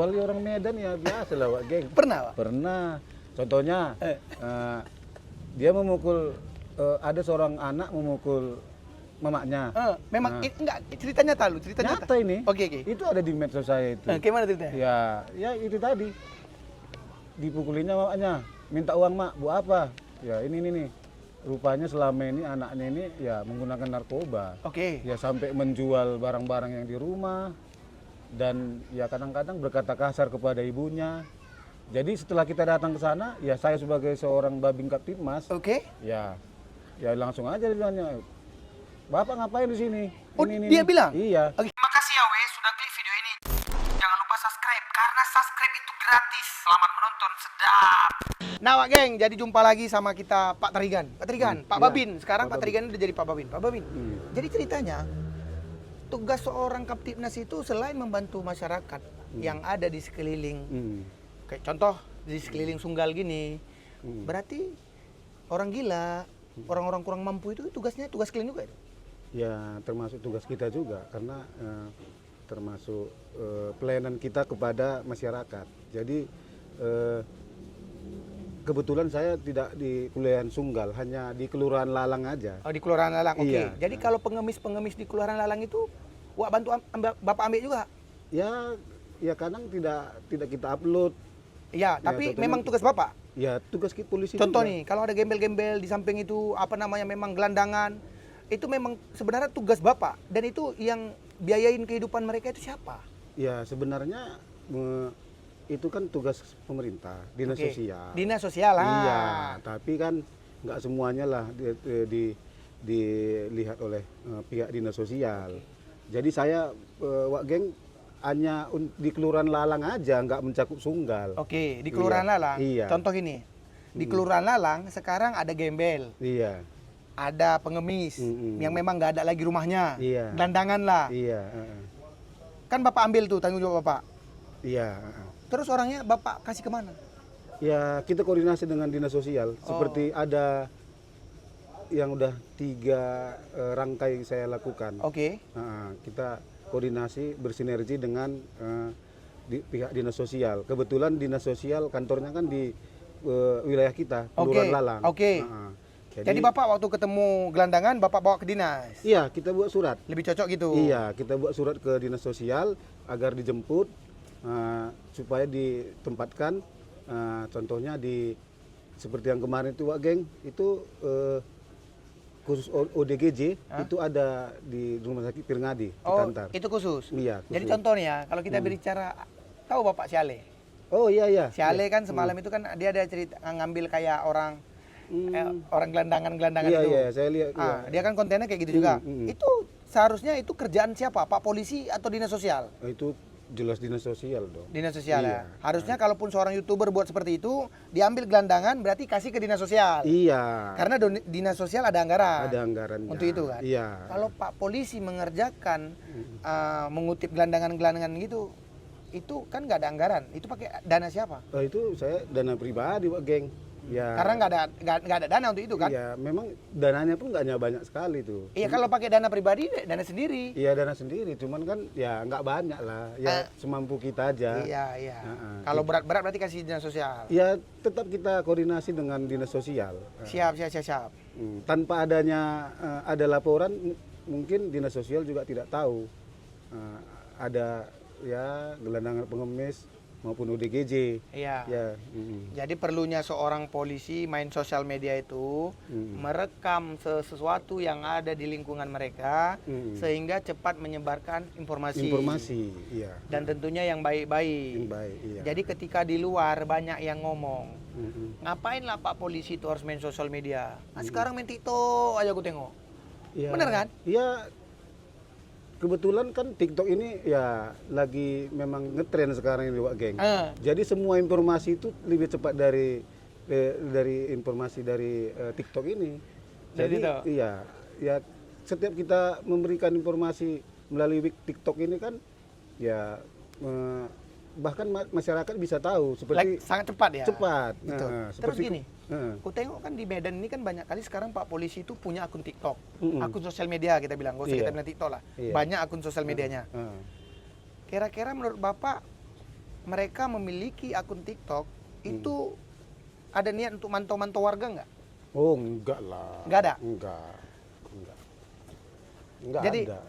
Bali orang Medan ya biasa lah, Wak Geng. Pernah, Pak? Pernah. Contohnya, dia memukul, ada seorang anak memukul mamanya. Memang enggak cerita nyata lu, cerita nyata. Nyata ini. Oke. Itu ada di medsos saya itu. Gimana ceritanya? Ya itu tadi. Dipukulinnya mamanya, minta uang mak, buat apa? Ya ini nih. Rupanya selama ini anaknya ini ya menggunakan narkoba. Oke. Ya sampai menjual barang-barang yang di rumah dan ya kadang-kadang berkata kasar kepada ibunya. Jadi setelah kita datang ke sana, ya saya sebagai seorang Babin Kaptipmas, Oke. ya langsung aja dia bilangnya, Bapak ngapain di sini? Oh, dia bilang? Iya. Oke. Terima kasih ya Wei sudah klik video ini. Jangan lupa subscribe karena subscribe itu gratis. Selamat menonton, sedap. Nah, Wak Geng, jadi jumpa lagi sama kita Pak Tarigan. Pak Tarigan, Pak Iya. Babin. Sekarang Pak Tarigan udah jadi Pak Babin. Pak Babin. Jadi ceritanya tugas seorang Kaptipnas itu selain membantu masyarakat yang ada di sekeliling, kayak contoh di sekeliling Sunggal gini, berarti orang gila, orang-orang kurang mampu itu tugasnya tugas kalian juga itu? Ya termasuk tugas kita juga karena termasuk pelayanan kita kepada masyarakat. Jadi kebetulan saya tidak di Kelurahan Sunggal, hanya di Kelurahan Lalang aja. Oh, di Kelurahan Lalang, oke. Iya. Jadi kalau pengemis-pengemis di Kelurahan Lalang itu, Wak bantu Bapak ambil juga? Ya kadang tidak kita upload. Iya, tapi contohnya- memang tugas Bapak? Ya tugas polisi Contoh juga. nih, kalau ada gembel-gembel di samping itu, apa namanya, memang gelandangan, itu memang sebenarnya tugas Bapak. Dan itu yang biayain kehidupan mereka itu siapa? Ya sebenarnya itu kan tugas pemerintah, dinas Oke. sosial. Dinas sosial lah. Iya, tapi kan nggak semuanya lah dilihat oleh pihak dinas sosial. Jadi saya Wak Geng hanya di Kelurahan Lalang aja, nggak mencakup Sunggal. Oke, di Kelurahan Iya. Lalang. Iya. Contoh ini, di Kelurahan Lalang sekarang ada gembel, Iya, ada pengemis yang memang nggak ada lagi rumahnya, Iya. gelandangan lah. iya, Kan Bapak ambil tuh tanggung jawab Bapak. iya. Terus orangnya Bapak kasih kemana? Ya kita koordinasi dengan dinas sosial. Seperti ada yang udah 3 rangkai saya lakukan. Oke. Kita koordinasi bersinergi dengan pihak dinas sosial. Kebetulan dinas sosial kantornya kan di wilayah kita, Kelurahan Lalang. Oke. Jadi Bapak waktu ketemu gelandangan Bapak bawa ke dinas. Iya, kita buat surat. Lebih cocok gitu. Iya, kita buat surat ke dinas sosial agar dijemput supaya ditempatkan. Contohnya seperti yang kemarin itu Wak Geng, itu khusus ODGJ itu ada di Rumah Sakit Pirngadi di Oh, Tantar. itu khusus. Iya, Jadi khusus. contoh nih ya, kalau kita berbicara, tahu Bapak Siale? Oh iya. Siale kan semalam itu kan dia ada cerita ngambil kayak orang orang gelandangan itu. Iya, saya lihat. Dia kan kontennya kayak gitu juga. Itu seharusnya itu kerjaan siapa? Pak polisi atau dinas sosial? Itu jelas dinas sosial dong. Dinas sosial Iya. ya. Harusnya kalaupun seorang YouTuber buat seperti itu, diambil gelandangan berarti kasih ke dinas sosial. Iya. Karena dinas sosial ada anggaran. Ada anggarannya. Untuk itu kan. Iya. Kalau Pak polisi mengerjakan mengutip gelandangan-gelandangan gitu, itu kan nggak ada anggaran. Itu pakai dana siapa? Oh, itu saya dana pribadi Wak Geng. Ya. Karena nggak ada dana untuk itu kan? Iya, memang dananya pun nggak banyak sekali tuh. Iya, kalau pakai dana pribadi, dana sendiri. Iya, dana sendiri, cuman kan ya nggak banyak lah. Ya semampu kita aja. Iya. Kalau berat-berat berarti kasih dinas sosial. Ya tetap kita koordinasi dengan dinas sosial. Siap. Tanpa adanya ada laporan, mungkin dinas sosial juga tidak tahu ada ya gelandangan pengemis maupun ODGJ. Iya. Ya. Jadi perlunya seorang polisi main sosial media itu merekam sesuatu yang ada di lingkungan mereka sehingga cepat menyebarkan informasi. Iya. Dan tentunya yang baik-baik. Yang baik, iya. Jadi ketika di luar banyak yang ngomong, ngapain lah Pak polisi itu harus main sosial media? Nah, sekarang main TikTok aja aku tengok. Ya, Bener kan? Iya. Kebetulan kan TikTok ini ya lagi memang ngetren sekarang ini Wak Geng. Jadi semua informasi itu lebih cepat dari informasi dari TikTok ini. Jadi iya, ya setiap kita memberikan informasi melalui TikTok ini kan ya bahkan masyarakat bisa tahu seperti sangat cepat ya. Cepat. Betul. Terus seperti gini, aku tengok kan di Medan ini kan banyak kali sekarang Pak polisi itu punya akun TikTok, akun sosial media kita bilang, gak usah kita bilang TikTok lah, banyak akun sosial medianya. Kira-kira menurut Bapak mereka memiliki akun TikTok itu ada niat untuk mantau-mantau warga nggak? Oh, enggak lah. Nggak ada? Enggak. Enggak Jadi, ada.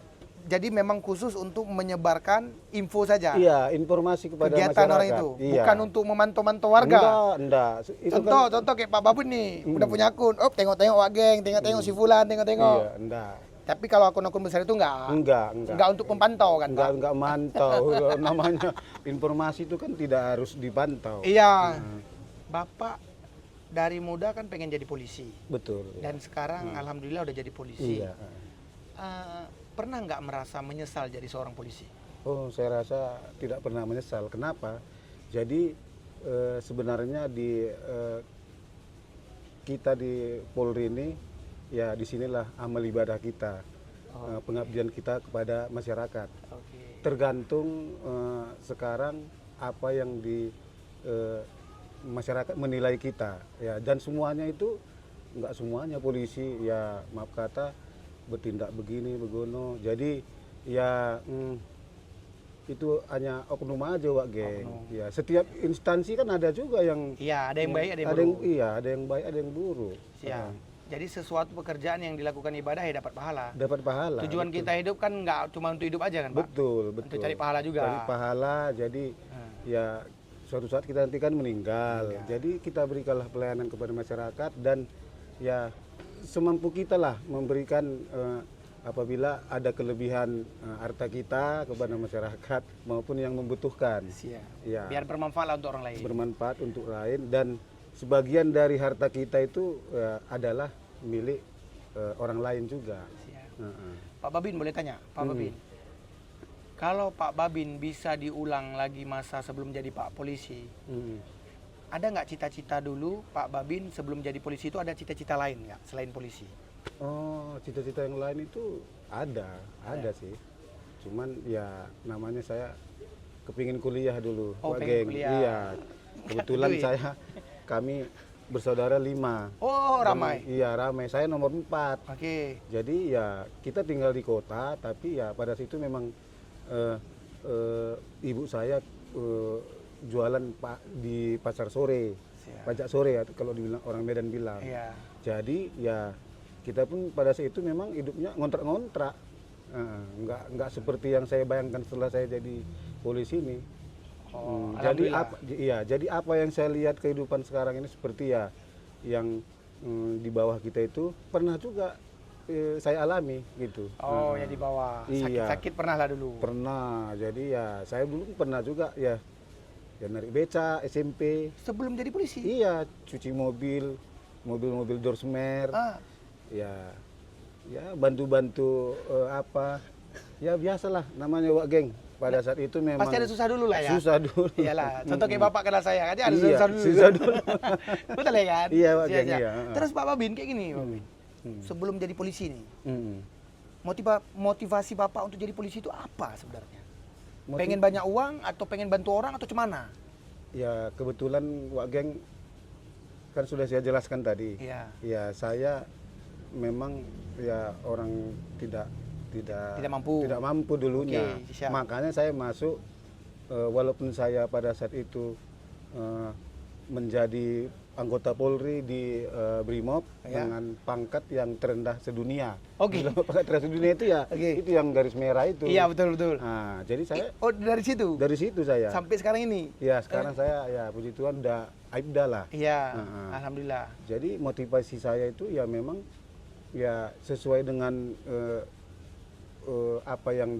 Jadi memang khusus untuk menyebarkan info saja. Iya, informasi kepada Kegiatan masyarakat. orang itu, Iya. bukan untuk memantau-mantau warga. Enggak. Itu Contoh kayak Pak Babun nih, udah punya akun. Oh, tengok-tengok Wak Geng, tengok-tengok si Fulan, tengok-tengok. Iya, enggak. Tapi kalau akun-akun besar itu enggak. Enggak. Untuk memantau kan, Pak? Enggak mantau. Namanya informasi itu kan tidak harus dipantau. Iya. Bapak dari muda kan pengen jadi polisi. Betul. Dan sekarang alhamdulillah udah jadi polisi. Iya. Pernah nggak merasa menyesal jadi seorang polisi? Oh, saya rasa tidak pernah menyesal. Kenapa? Jadi sebenarnya kita di Polri ini, ya disinilah amal ibadah kita, pengabdian kita kepada masyarakat. Oke. Tergantung sekarang apa yang di masyarakat menilai kita, ya. Dan semuanya itu nggak semuanya polisi, ya maaf kata bertindak begini begono. Jadi ya itu hanya oknum aja, Wak Geng. Ya, setiap instansi kan ada juga yang Iya, ada yang baik, ada yang buruk. Iya, ada yang baik, ada yang buruk. Siap. Jadi sesuatu pekerjaan yang dilakukan ibadah ya dapat pahala. Dapat pahala. Tujuan kita hidup kan nggak cuma untuk hidup aja kan, Pak? Betul. Untuk cari pahala juga. Cari pahala, jadi ya suatu saat kita nanti kan meninggal. Jadi kita berikanlah pelayanan kepada masyarakat dan ya semampu kita lah memberikan apabila ada kelebihan harta kita kepada masyarakat maupun yang membutuhkan. Siap. Ya. Biar bermanfaat lah untuk orang lain. Bermanfaat untuk lain, dan sebagian dari harta kita itu adalah milik orang lain juga. Siap. Heeh. Pak Babin boleh tanya, Pak Babin. Kalau Pak Babin bisa diulang lagi masa sebelum jadi Pak Polisi, ada nggak cita-cita dulu Pak Babin sebelum jadi polisi itu ada cita-cita lain nggak selain polisi? Oh, cita-cita yang lain itu ada sih. Cuman ya namanya saya kepingin kuliah dulu, Oh, Wak pengen Geng. kuliah. Iya. Kebetulan Duit. kami bersaudara 5. Oh, ramai. Iya, ramai. Saya nomor 4. Oke. Jadi ya kita tinggal di kota, tapi ya pada situ memang ibu saya jualan di pasar sore, Siap. pajak sore ya kalau dibilang orang Medan bilang. Iya. Jadi ya kita pun pada saat itu memang hidupnya ngontrak-ngontrak, nggak seperti yang saya bayangkan setelah saya jadi polisi ini. Oh, Jadi apa yang saya lihat kehidupan sekarang ini seperti ya yang di bawah kita itu pernah juga saya alami gitu. Oh, ya di bawah. Iya. Sakit-sakit pernah lah dulu. Pernah. Jadi ya saya dulu pernah juga ya narik beca SMP. Sebelum jadi polisi? Iya, cuci mobil dorsmer. Ya bantu-bantu apa. Ya biasalah namanya Wak Geng. Pada saat itu memang Pasti ada susah dulu lah ya. Susah dulu. Iyalah. Contoh kayak Bapak kenal saya aja ada Iya, susah dulu. susah dulu. Betul ya kan? Iya, Pak Siap, Geng, siap. iya. Terus Pak Babin kayak gini, Pak Babin. Sebelum jadi polisi nih, Mm. motivasi Bapak untuk jadi polisi itu apa sebenarnya? Pengen banyak uang atau pengen bantu orang atau cemana? Ya kebetulan Wak Geng kan sudah saya jelaskan tadi. Iya. Ya saya memang ya orang tidak mampu dulunya. Oke, siap. Makanya saya masuk walaupun saya pada saat itu menjadi anggota Polri di Brimob dengan pangkat yang terendah sedunia. Oke. Pangkat terendah sedunia itu ya itu yang garis merah itu. Iya, betul. Nah, jadi saya dari situ? dari situ saya. Sampai sekarang ini? Ya, sekarang saya ya puji Tuhan udah aibda lah. Iya, alhamdulillah. Jadi motivasi saya itu ya memang ya sesuai dengan apa yang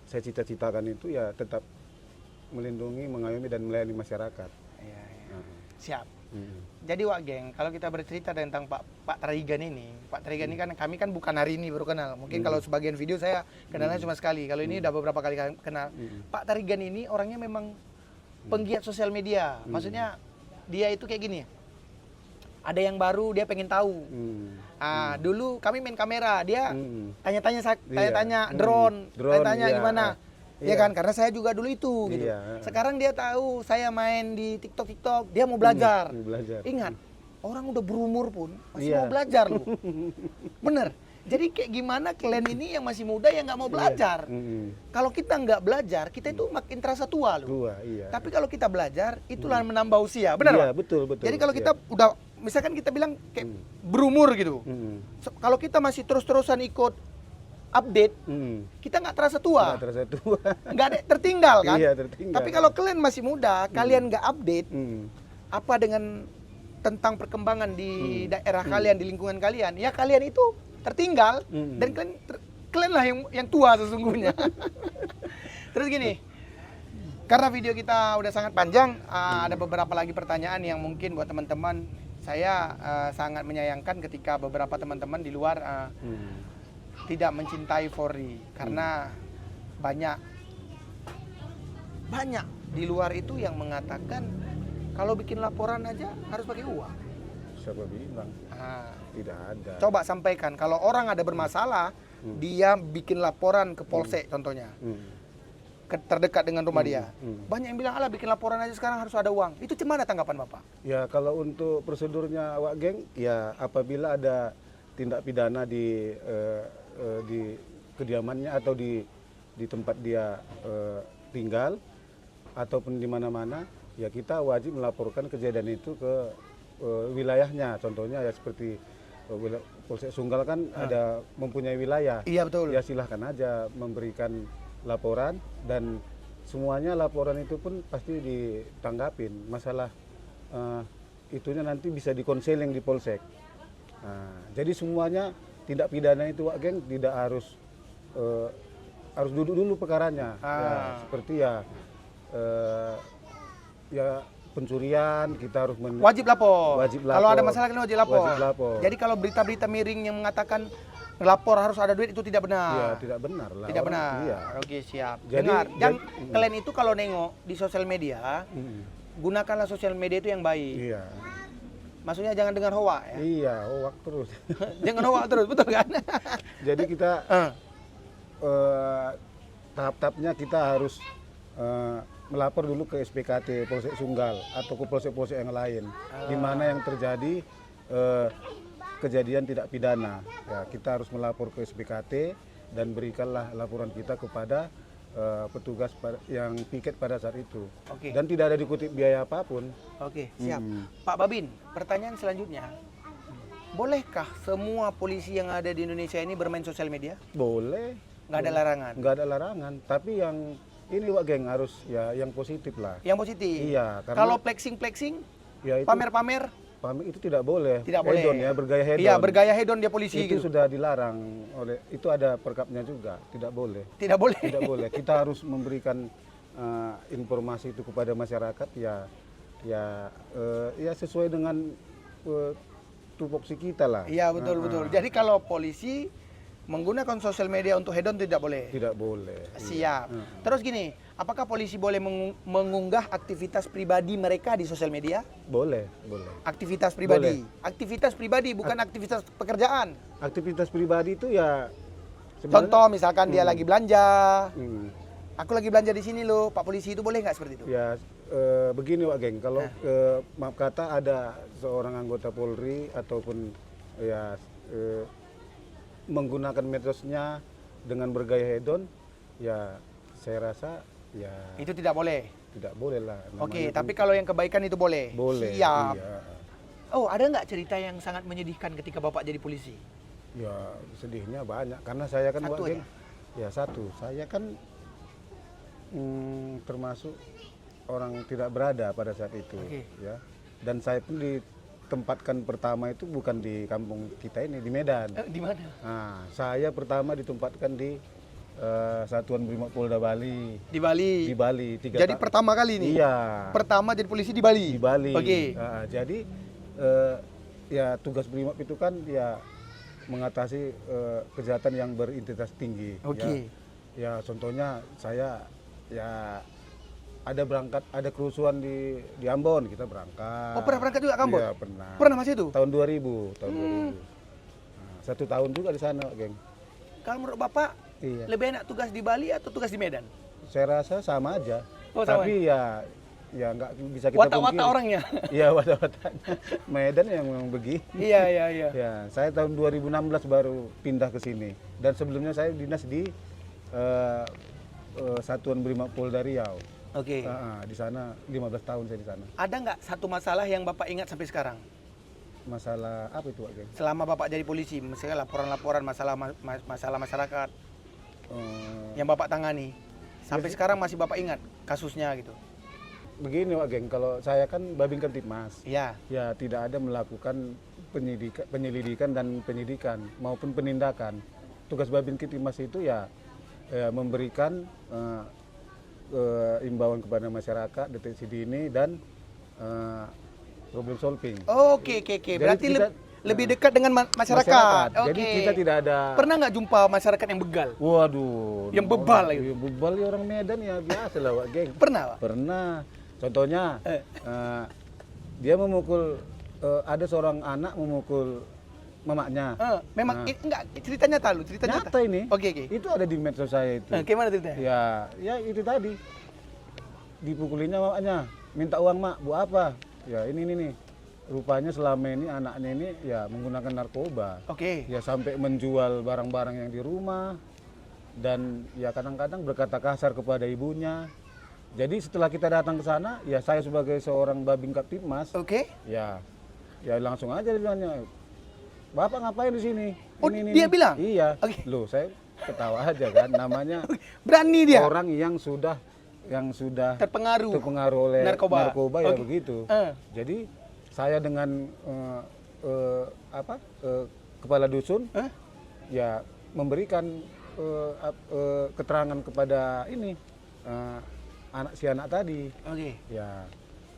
saya cita-citakan itu ya tetap melindungi, mengayomi dan melayani masyarakat. Iya. Siap. Jadi Wak Geng, kalau kita bercerita tentang Pak Tarigan ini, Pak Tarigan ini kan kami kan bukan hari ini baru kenal. Mungkin kalau sebagian video saya kenalnya cuma sekali. Kalau ini udah beberapa kali kenal. Pak Tarigan ini orangnya memang penggiat sosial media. Maksudnya dia itu kayak gini. Ada yang baru dia pengen tahu. Dulu kami main kamera, dia tanya-tanya drone, tanya-tanya gimana. Iya kan, karena saya juga dulu itu gitu. Sekarang dia tahu saya main di TikTok, dia mau belajar. Ingat, orang udah berumur pun masih mau belajar loh. Bener. Jadi kayak gimana kalian ini yang masih muda yang nggak mau belajar? Kalau kita nggak belajar, kita itu makin terasa tua loh. Tua, iya. Tapi kalau kita belajar, itulah menambah usia, benar Iya, Pak? betul. Jadi kalau kita udah, misalkan kita bilang kayak berumur gitu, kalau kita masih terus-terusan ikut update, kita nggak terasa tua, Nggak terasa tua. nggak ada tertinggal kan? Iya, tertinggal. Tapi kalau kalian masih muda, kalian nggak update, apa dengan tentang perkembangan di daerah kalian, di lingkungan kalian, ya kalian itu tertinggal dan kalian lah yang tua sesungguhnya. Terus gini, karena video kita udah sangat panjang, ada beberapa lagi pertanyaan yang mungkin buat teman-teman, saya sangat menyayangkan ketika beberapa teman-teman di luar tidak mencintai Polri karena banyak di luar itu yang mengatakan kalau bikin laporan aja harus pakai uang. Siapa bilang? Tidak ada. Coba sampaikan kalau orang ada bermasalah, dia bikin laporan ke Polsek contohnya. Terdekat dengan rumah dia. Banyak yang bilang, alah bikin laporan aja sekarang harus ada uang. Itu gimana tanggapan Bapak? Ya kalau untuk prosedurnya Wak Geng, ya apabila ada tindak pidana di kediamannya atau di tempat dia tinggal ataupun di mana-mana, ya kita wajib melaporkan kejadian itu ke wilayahnya. Contohnya ya seperti Polsek Sunggal kan ada mempunyai wilayah. Iya betul. Ya silahkan aja memberikan laporan dan semuanya laporan itu pun pasti ditanggapin. Masalah itunya nanti bisa dikonseling di Polsek. Jadi semuanya tindak pidana itu Wak Geng tidak harus duduk dulu perkaranya. Ya, seperti ya pencurian kita harus wajib lapor. Wajib lapor. Kalau ada masalah kalian wajib lapor. Wajib lapor. Jadi kalau berita-berita miring yang mengatakan lapor harus ada duit itu tidak benar. Iya, tidak benar lah. Tidak benar. Iya. Oke, siap. Jadi, Dengar, kalian itu kalau nengok di sosial media, gunakanlah sosial media itu yang baik. Iya. Maksudnya jangan dengar hoak ya. Iya, hoak terus. Jangan hoak terus, betul kan? Jadi kita tahap-tahapnya kita harus melapor dulu ke SPKT Polsek Sunggal atau ke polsek-polsek yang lain, di mana yang terjadi kejadian tidak pidana. Ya, kita harus melapor ke SPKT dan berikanlah laporan kita kepada petugas yang piket pada saat itu. Oke. Dan tidak ada dikutip biaya apapun. Oke, siap. Pak Babin, pertanyaan selanjutnya. Bolehkah semua polisi yang ada di Indonesia ini bermain sosial media? Boleh. Nggak ada larangan? Nggak ada larangan, tapi yang ini Wak Geng harus ya yang positif lah. Yang positif? Iya. Karena, kalau flexing, ya itu, pamer-pamer? Pamer itu tidak boleh. Tidak boleh. Hedon ya, bergaya hedon. Iya, bergaya hedon dia polisi itu gitu. sudah dilarang oleh, itu ada perkapnya juga, tidak boleh. Tidak boleh? Tidak boleh. Kita harus memberikan informasi itu kepada masyarakat ya sesuai dengan tupoksi kita lah. Iya, betul. Jadi kalau polisi menggunakan sosial media untuk hedon tidak boleh? Tidak boleh. Siap. Iya. Terus gini, apakah polisi boleh mengunggah aktivitas pribadi mereka di sosial media? Boleh. Aktivitas pribadi? Aktivitas pribadi, bukan aktivitas pekerjaan? Aktivitas pribadi itu ya sebenarnya, contoh misalkan dia lagi belanja, hmm. aku lagi belanja di sini loh, Pak Polisi, itu boleh nggak seperti itu? Ya begini Wak Geng, kalau maaf kata ada seorang anggota Polri ataupun ya menggunakan medsosnya dengan bergaya hedon, ya saya rasa ya itu tidak boleh. Tidak boleh lah. Oke, tapi kalau yang kebaikan itu boleh. Boleh. Siap. Iya. Oh, ada nggak cerita yang sangat menyedihkan ketika Bapak jadi polisi? Ya sedihnya banyak karena saya kan Satu Wak Geng. aja. Ya satu, saya kan termasuk orang tidak berada pada saat itu, ya. Dan saya pun ditempatkan pertama itu bukan di kampung kita ini, di Medan. Di mana? Nah, saya pertama ditempatkan di Satuan Brimob Polda Bali. Di Bali. Di Bali. Jadi pertama kali nih? Iya. Pertama jadi polisi di Bali? Di Bali. Oke. Jadi ya tugas Brimob itu kan ya mengatasi kejahatan yang berintensitas tinggi. Oke. Ya contohnya saya ya ada kerusuhan di Ambon, kita berangkat. Oh, pernah berangkat juga ke Ambon? Iya, pernah. Pernah Mas itu? Tahun 2000, tahun 2000. Nah, 1 tahun juga di sana, Geng. Kalau menurut Bapak, iya. lebih enak tugas di Bali atau tugas di Medan? Saya rasa sama aja. Oh, sama. Tapi ya ya nggak bisa kita Watak-watak pungkiri. orangnya. Iya, watak-wataknya. Medan yang memang begini. Iya. Ya, saya tahun 2016 baru pindah ke sini. Dan sebelumnya saya dinas di Satuan Brimob Polda Riau. Oke. Di sana 15 tahun saya di sana. Ada nggak satu masalah yang Bapak ingat sampai sekarang? Masalah apa itu, Pak Geng? Selama Bapak jadi polisi, misalnya laporan-laporan masalah masalah masyarakat yang Bapak tangani. Sampai sekarang masih Bapak ingat kasusnya gitu? Begini, Pak Geng, kalau saya kan Babin Kamtibmas. Iya. Ya, tidak ada melakukan penyelidikan dan penyidikan maupun penindakan. Tugas Babin Kamtibmas itu ya memberikan imbauan kepada masyarakat, deteksi dini dan problem solving. Oke. Jadi Berarti kita- lebih dekat dengan masyarakat. Oke. Jadi kita tidak ada. Pernah nggak jumpa masyarakat yang begal? Waduh. Yang bebal itu? Yang bebal ya orang Medan ya biasa lah, Pak Geng. Pernah, Pak? Pernah. Contohnya dia memukul, ada seorang anak memukul mamanya. Memang enggak ceritanya tahu, cerita Nyata ini. Oke. Itu ada di medsos saya itu. Gimana ceritanya? Ya itu tadi. Dipukulinnya mamanya, minta uang mak, buat apa? Ya ini nih. Rupanya selama ini anaknya ini ya menggunakan narkoba. Oke. Ya sampai menjual barang-barang yang di rumah dan ya kadang-kadang berkata kasar kepada ibunya. Jadi setelah kita datang ke sana, ya saya sebagai seorang Babin Kamtibmas, Oke. ya langsung aja dia bilangnya, Bapak ngapain di sini? Oh, dia bilang? Iya. Oke. Loh, saya ketawa aja kan, namanya Berani dia orang yang sudah terpengaruh oleh narkoba ya Oke. begitu. Jadi saya dengan kepala dusun ya memberikan keterangan kepada ini si anak tadi. Oke. Ya,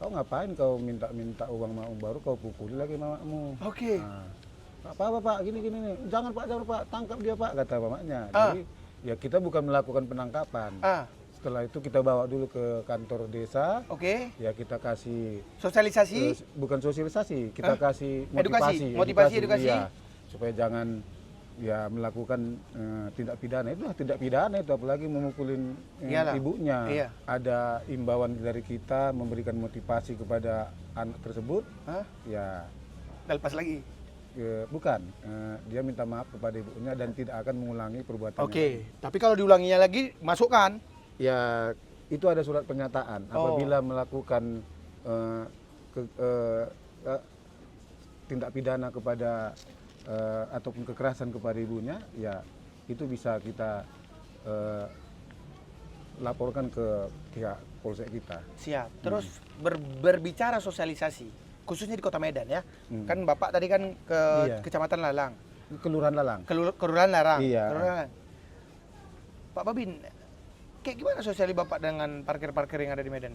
kau ngapain kau minta uang mau baru kau pukuli lagi mamamu. Oke. Nah, apa Pak, gini nih. Jangan Pak, tangkap dia Pak, kata mamanya. Jadi ya kita bukan melakukan penangkapan. Setelah itu kita bawa dulu ke kantor desa. Oke. Ya kita kasih Sosialisasi. bukan sosialisasi, kita kasih Edukasi. motivasi. Iya, supaya jangan ya melakukan tindak pidana. Itu tindak pidana itu, apalagi memukulin ibunya. Iya. Ada imbauan dari kita memberikan motivasi kepada anak tersebut. Ya Lepas lagi. bukan, dia minta maaf kepada ibunya dan tidak akan mengulangi perbuatannya. Oke. Tapi kalau diulanginya lagi, masukkan. Ya itu ada surat pernyataan apabila melakukan tindak pidana kepada ataupun kekerasan kepada ibunya, ya itu bisa kita laporkan ke pihak polsek kita. Siap. Terus berbicara sosialisasi, khususnya di Kota Medan ya. Kan Bapak tadi kan ke Kecamatan Lalang. Kelurahan Lalang. Kelurahan Lalang. Iya. Kelurahan. Pak Babin, kayak gimana sosialisasi Bapak dengan parkir-parkir yang ada di Medan?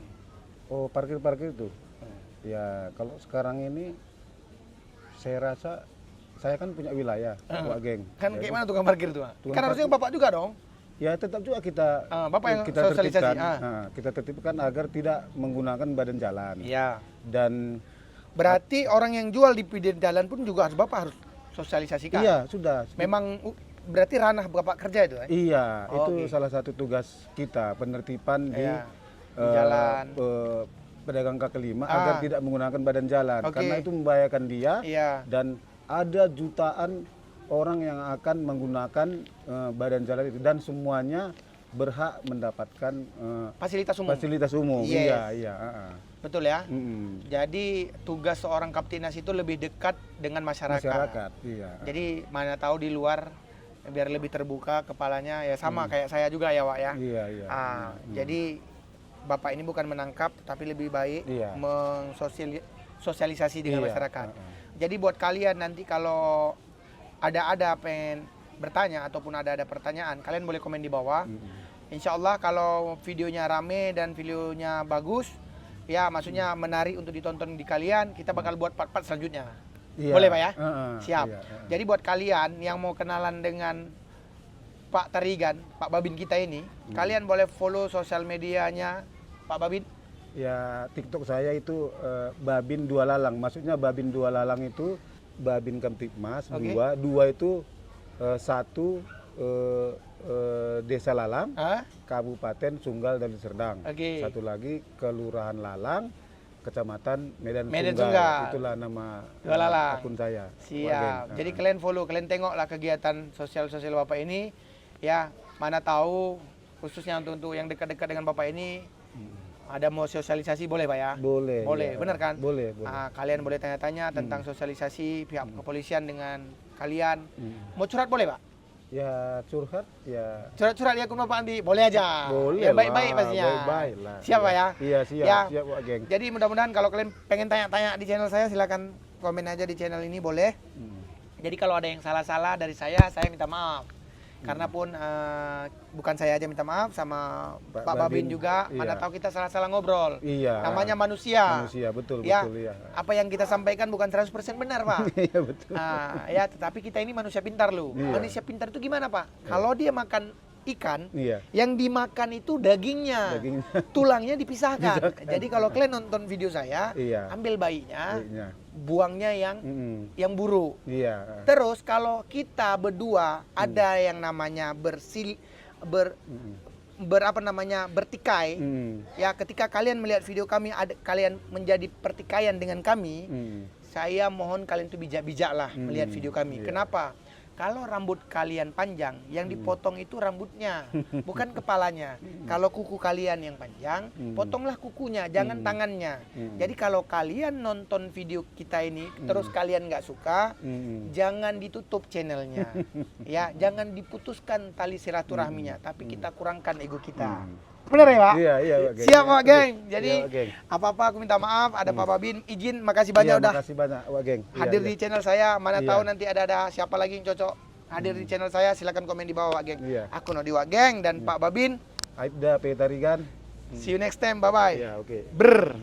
Oh, parkir-parkir itu. Ya, kalau sekarang ini saya rasa saya kan punya wilayah, Pak Geng. Kan Jadi, kayak mana tukang parkir itu? Tukang Kan harusnya Bapak juga dong. ya tetap juga kita Bapak yang kita sosialisasi. tertibkan, kita tertibkan agar tidak menggunakan badan jalan. Iya. Dan Berarti orang yang jual di pinggir jalan pun juga harus Bapak harus sosialisasikan. iya, sudah. Memang berarti ranah Bapak kerja itu ya? Iya, itu Oke. salah satu tugas kita, penertiban di jalan. pedagang kaki lima agar tidak menggunakan badan jalan. Oke. Karena itu membahayakan dia Iya. dan ada jutaan orang yang akan menggunakan badan jalan itu dan semuanya berhak mendapatkan Fasilitas umum. Yes. Yes. Iya. Betul ya? Jadi tugas seorang Kaptinas itu lebih dekat dengan masyarakat. Iya. Jadi mana tahu di luar biar lebih terbuka kepalanya ya sama kayak saya juga ya Wak ya. Iya. Jadi Bapak ini bukan menangkap tapi lebih baik sosialisasi dengan masyarakat. Jadi buat kalian nanti kalau ada pengen bertanya ataupun ada pertanyaan, kalian boleh komen di bawah. Insya Allah kalau videonya rame dan videonya bagus, ya maksudnya menarik untuk ditonton di kalian, kita bakal buat part-part selanjutnya. Iya. Boleh Pak ya? Siap. Iya. Jadi buat kalian yang mau kenalan dengan Pak Tarigan, Pak Babin kita ini, kalian boleh follow sosial medianya Pak Babin. Ya, TikTok saya itu Babin Dua Lalang. Maksudnya Babin Dua Lalang itu Babin Kamtibmas, dua itu satu Desa Lalang, Hah? Kabupaten Sunggal dan Serdang. Oke. Satu lagi Kelurahan Lalang, Kecamatan Medan, Medan Sunggal. Sunggal. Itulah nama Dua Lalang. akun saya. Siap. Wagen. Jadi kalian follow, kalian tengoklah kegiatan sosial-sosial Bapak ini. Ya, mana tahu khususnya untuk yang dekat-dekat dengan Bapak ini ada mau sosialisasi boleh Pak ya? Boleh. Boleh, ya. benar kan? Boleh. Kalian boleh tanya-tanya tentang sosialisasi pihak kepolisian dengan kalian. Mau curhat boleh Pak? Ya curhat ya. Curhat-curhat di akun Bapak Andi boleh aja. Boleh Ya lah, baik-baik pastinya. baik-baik lah. Siap Pak ya? Iya siap, Ya. siap Wak Geng. Jadi mudah-mudahan kalau kalian pengen tanya-tanya di channel saya silakan komen aja di channel ini boleh. Jadi kalau ada yang salah-salah dari saya minta maaf. Karena pun bukan saya aja minta maaf, sama Pak Babin juga. Mana iya. tahu kita salah-salah ngobrol. Iya. Namanya manusia. Manusia, betul, Ya, betul ya. apa yang kita sampaikan bukan 100% benar Pak. Iya betul. Ya, tetapi kita ini manusia pintar loh. Iya. Manusia pintar itu gimana Pak? Kalau dia makan ikan, Iya. yang dimakan itu dagingnya, Dagingnya. tulangnya dipisahkan. Pisahkan. Jadi kalau kalian nonton video saya, Iya. ambil bayinya, Iya. buangnya yang buruk. Iya. Terus kalau kita berdua ada yang namanya bertikai, ya ketika kalian melihat video kami, kalian menjadi pertikaian dengan kami, saya mohon kalian tuh bijak-bijak lah melihat video kami. Iya. Kenapa? Kalau rambut kalian panjang, yang dipotong itu rambutnya, bukan kepalanya. Kalau kuku kalian yang panjang, potonglah kukunya, jangan tangannya. Jadi kalau kalian nonton video kita ini, terus kalian nggak suka, jangan ditutup channelnya. Ya, jangan diputuskan tali silaturahminya, tapi kita kurangkan ego kita. Benar ya Pak? Iya, iya, Pak Geng. Siap Pak Geng. Jadi Iya, Pak Geng. apa-apa aku minta maaf, ada Pak Babin, izin, makasih banyak Iya, udah makasih banyak Wak Geng. Iya, hadir iya. di channel saya. Mana Iya. tahu nanti ada siapa lagi yang cocok hadir di channel saya, silakan komen di bawah Wak Geng. Iya. Aku Nodi Wak Geng dan Pak Babin. Aibda Petarigan. See you next time. Bye bye. Iya, oke. Brr.